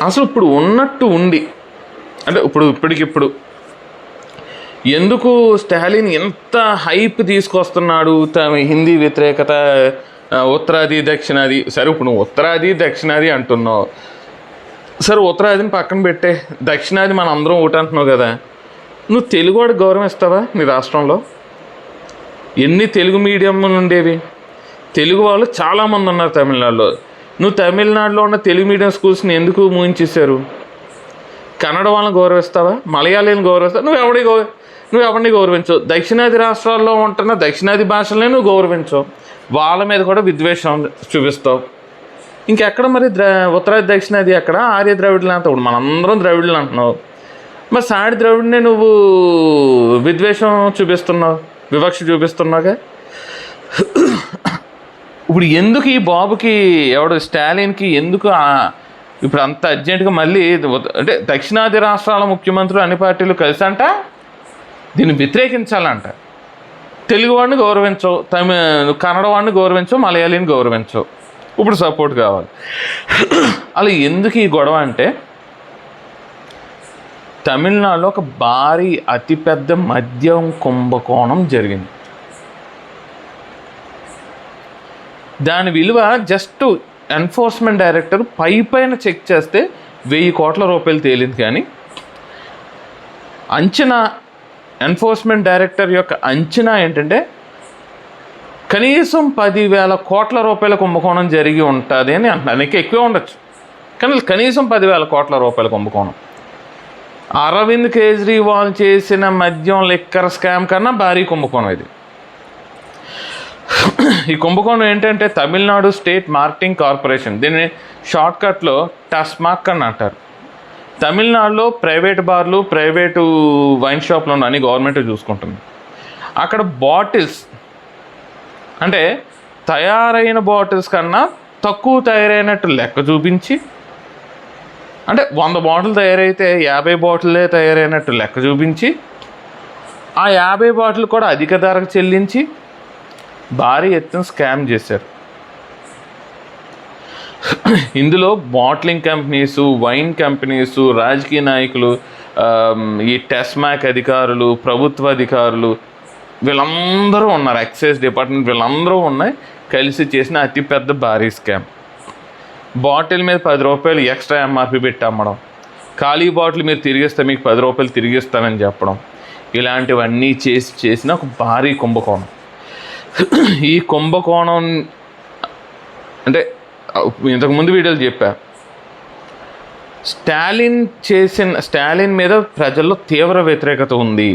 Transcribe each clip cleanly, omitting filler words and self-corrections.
అసలు ఇప్పుడు ఉన్నట్టు ఉండి అంటే ఇప్పటికిప్పుడు ఎందుకు స్టాలిన్ ఎంత హైప్ తీసుకొస్తున్నాడు హిందీ వ్యతిరేకత, ఉత్తరాది దక్షిణాది. సరే ఇప్పుడు నువ్వు ఉత్తరాది దక్షిణాది అంటున్నావు, సరే ఉత్తరాదిని పక్కన పెట్టే, దక్షిణాది మన అందరం ఒకటి అంటున్నావు కదా, నువ్వు తెలుగు వాడికి గౌరవం ఇస్తావా? నీ రాష్ట్రంలో ఎన్ని తెలుగు మీడియం ఉండేవి? తెలుగు వాళ్ళు చాలామంది ఉన్నారు తమిళనాడులో. నువ్వు తమిళనాడులో ఉన్న తెలుగు మీడియం స్కూల్స్ని ఎందుకు మూయించేశారు? కన్నడ వాళ్ళని గౌరవిస్తావా? మలయాళీని గౌరవిస్తావా? నువ్వు ఎవరిని గౌరవించవు. దక్షిణాది రాష్ట్రాల్లో ఉంటున్న దక్షిణాది భాషలనే నువ్వు గౌరవించవు, వాళ్ళ మీద కూడా విద్వేషం చూపిస్తావు. ఇంకెక్కడ మరి ఉత్తరాది దక్షిణాది ఎక్కడ? ఆర్య ద్రవిడులు అంతా ఇప్పుడు మనందరం ద్రవిడులు అంటున్నావు, మరి సాడి ద్రవిడినే నువ్వు విద్వేషం చూపిస్తున్నావు, వివక్ష చూపిస్తున్నావుగా. ఇప్పుడు ఎందుకు ఈ బాబుకి స్టాలిన్కి ఎందుకు ఇప్పుడు అంత అర్జెంటుగా మళ్ళీ అంటే దక్షిణాది రాష్ట్రాల ముఖ్యమంత్రులు అన్ని పార్టీలు కలిసి అంట దీన్ని వ్యతిరేకించాలంట. తెలుగు వాడిని గౌరవించవు, కన్నడ వాడిని గౌరవించవు, మలయాళీని గౌరవించవు, ఇప్పుడు సపోర్ట్ కావాలి. అలా ఎందుకు ఈ గొడవ అంటే తమిళనాడులో ఒక భారీ అతిపెద్ద మద్యం కుంభకోణం జరిగింది. దాని విలువ జస్ట్ ఎన్ఫోర్స్మెంట్ డైరెక్టర్ పైన చెక్ చేస్తే 1000 కోట్ల రూపాయలు తేలింది. కానీ అంచనా, ఎన్ఫోర్స్మెంట్ డైరెక్టర్ యొక్క అంచనా ఏంటంటే కనీసం 10,000 కోట్ల రూపాయల కుంభకోణం జరిగి ఉంటుంది అని అంటున్నారు. ఇంకా ఎక్కువే ఉండొచ్చు, కానీ కనీసం 10,000 కోట్ల రూపాయల కుంభకోణం. అరవింద్ కేజ్రీవాల్ చేసిన మద్యం లిక్కర్ స్కామ్ కన్నా భారీ కుంభకోణం ఇది. ఈ కుంభకోణం ఏంటంటే తమిళనాడు స్టేట్ మార్కెటింగ్ కార్పొరేషన్, దీన్ని షార్ట్కట్లో టస్మాక్ అని అంటారు. తమిళనాడులో ప్రైవేట్ బార్లు, ప్రైవేటు వైన్ షాప్లు అన్ని గవర్నమెంట్ చూసుకుంటుంది. అక్కడ బాటిల్స్ అంటే తయారైన బాటిల్స్ కన్నా తక్కువ తయారైనట్టు లెక్క చూపించి, అంటే 100 బాటిల్ తయారైతే 50 బాటిల్లే తయారైనట్టు లెక్క చూపించి, ఆ 50 బాటిల్ కూడా అధిక ధరకు చెల్లించి భారీ ఎత్తున స్కామ్ చేశారు. ఇందులో బాట్లింగ్ కంపెనీసు, వైన్ కంపెనీసు, రాజకీయ నాయకులు, ఈ టెస్మాక్ అధికారులు, ప్రభుత్వ అధికారులు వీళ్ళందరూ ఉన్నారు, ఎక్సైజ్ డిపార్ట్మెంట్ వీళ్ళందరూ ఉన్నాయి, కలిసి చేసిన అతిపెద్ద భారీ స్కామ్. బాటిల్ మీద 10 రూపాయలు ఎక్స్ట్రా ఎంఆర్పి పెట్టి అమ్మడం, ఖాళీ బాటిల్ మీరు తిరిగిస్తే మీకు 10 రూపాయలు తిరిగిస్తానని చెప్పడం, ఇలాంటివన్నీ చేసిన ఒక భారీ కుంభకోణం. ఈ కుంభకోణం అంటే ఇంతకుముందు వీడియోలు చెప్పా, స్టాలిన్ మీద ప్రజల్లో తీవ్ర వ్యతిరేకత ఉంది.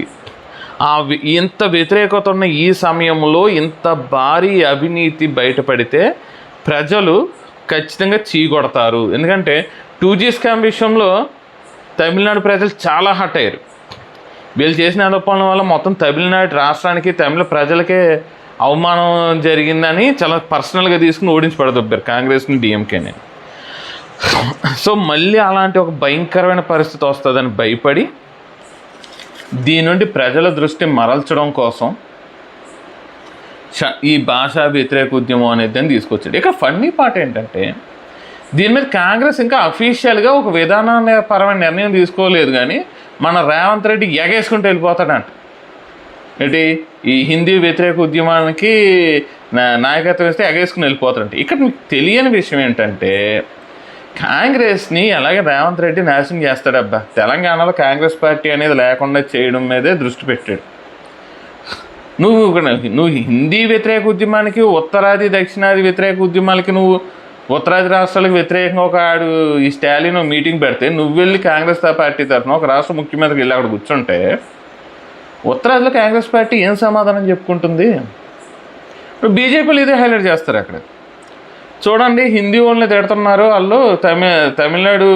ఇంత వ్యతిరేకత ఉన్న ఈ సమయంలో ఇంత భారీ అవినీతి బయటపడితే ప్రజలు ఖచ్చితంగా చీకొడతారు. ఎందుకంటే 2G స్కామ్ విషయంలో తమిళనాడు ప్రజలు చాలా హట్ అయ్యారు. వీళ్ళు చేసిన ఆరోపణల వల్ల మొత్తం తమిళనాడు రాష్ట్రానికి, తమిళ ప్రజలకే అవమానం జరిగిందని చాలా పర్సనల్గా తీసుకుని ఓడించి పడదొబ్బారు కాంగ్రెస్ని, డిఎంకేని. సో మళ్ళీ అలాంటి ఒక భయంకరమైన పరిస్థితి వస్తుందని భయపడి దీని నుండి ప్రజల దృష్టి మరల్చడం కోసం ఈ భాషా వ్యతిరేక ఉద్యమం అనేది తీసుకొచ్చాడు. ఇక ఫన్నీ పార్ట్ ఏంటంటే దీని మీద కాంగ్రెస్ ఇంకా అఫీషియల్గా ఒక విధానపరమైన నిర్ణయం తీసుకోలేదు, కానీ మన రేవంత్ రెడ్డి ఎగేసుకుంటూ వెళ్ళిపోతాడంట. ఏంటి ఈ హిందీ వ్యతిరేక ఉద్యమానికి నాయకత్వం ఇస్తే ఎగేసుకుని వెళ్ళిపోతాడంట. ఇక్కడ మీకు తెలియని విషయం ఏంటంటే కాంగ్రెస్ని ఎలాగే రేవంత్ రెడ్డి నాశనం చేస్తాడబ్బా. తెలంగాణలో కాంగ్రెస్ పార్టీ అనేది లేకుండా చేయడం మీదే దృష్టి పెట్టాడు. నువ్వు హిందీ వ్యతిరేక ఉద్యమానికి, ఉత్తరాది దక్షిణాది వ్యతిరేక ఉద్యమాలకి, నువ్వు ఉత్తరాది రాష్ట్రాలకు వ్యతిరేకంగా ఈ స్టాలిన్ మీటింగ్ పెడితే నువ్వు వెళ్ళి కాంగ్రెస్ పార్టీ తరఫున ఒక రాష్ట్ర ముఖ్యమంత్రికి వెళ్ళి అక్కడ కూర్చుంటే ఉత్తరాదిలో కాంగ్రెస్ పార్టీ ఏం సమాధానం చెప్పుకుంటుంది? ఇప్పుడు బీజేపీలు ఇదే హైలైట్ చేస్తారు. అక్కడ చూడండి, హిందీ వాళ్ళని తిడుతున్నారు, వాళ్ళు తమిళనాడు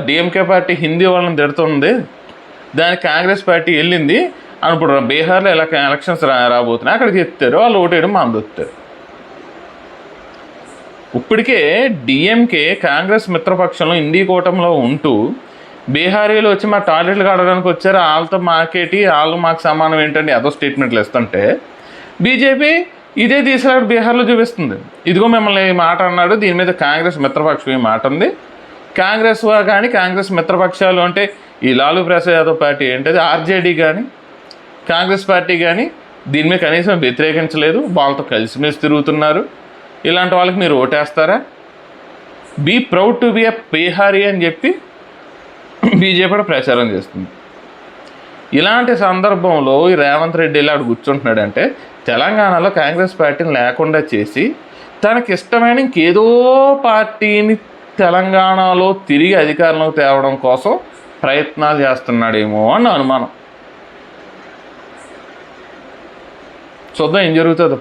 డిఎంకే పార్టీ హిందీ వాళ్ళని తిడుతుంది, దానికి కాంగ్రెస్ పార్టీ వెళ్ళింది అని. ఇప్పుడు బీహార్లో ఎలక్షన్స్ రాబోతున్నాయి, అక్కడికి ఎత్తారు, వాళ్ళు ఓటేయడం మాందొత్తారు. ఇప్పటికే డిఎంకే కాంగ్రెస్ మిత్రపక్షంలో ఇండీ కూటమిలో ఉంటూ బీహారీలు వచ్చి మా టాయిలెట్లు కడగడానికి వచ్చారు, వాళ్ళతో మాకేటి, వాళ్ళు మాకు సమానం ఏంటండి అదో స్టేట్మెంట్లు ఇస్తుంటే బీజేపీ ఇదే తీసుకురాడు బీహార్లో చూపిస్తుంది. ఇదిగో మిమ్మల్ని ఈ మాట అన్నాడు, దీని మీద కాంగ్రెస్ మిత్రపక్షం ఈ మాట ఉంది, కాంగ్రెస్ కానీ కాంగ్రెస్ మిత్రపక్షాలు అంటే ఈ లాలూ ప్రసాద్ యాదవ్ పార్టీ ఏంటది ఆర్జేడీ కానీ కాంగ్రెస్ పార్టీ కానీ దీని మీద కనీసం వ్యతిరేకించలేదు, వాళ్ళతో కలిసిమెలిసి తిరుగుతున్నారు. ఇలాంటి వాళ్ళకి మీరు ఓటేస్తారా? Be proud to be a Bihari అని చెప్పి బీజేపీ కూడా ప్రచారం చేస్తుంది. ఇలాంటి సందర్భంలో ఈ రేవంత్ రెడ్డి ఇలా కూర్చుంటున్నాడంటే తెలంగాణలో కాంగ్రెస్ పార్టీని లేకుండా చేసి తనకి ఇష్టమైన ఇంకేదో పార్టీని తెలంగాణలో తిరిగి అధికారంలోకి తేవడం కోసం ప్రయత్నాలు చేస్తున్నాడేమో అని అనుమానం. చూద్దాం ఏం జరుగుతుందో.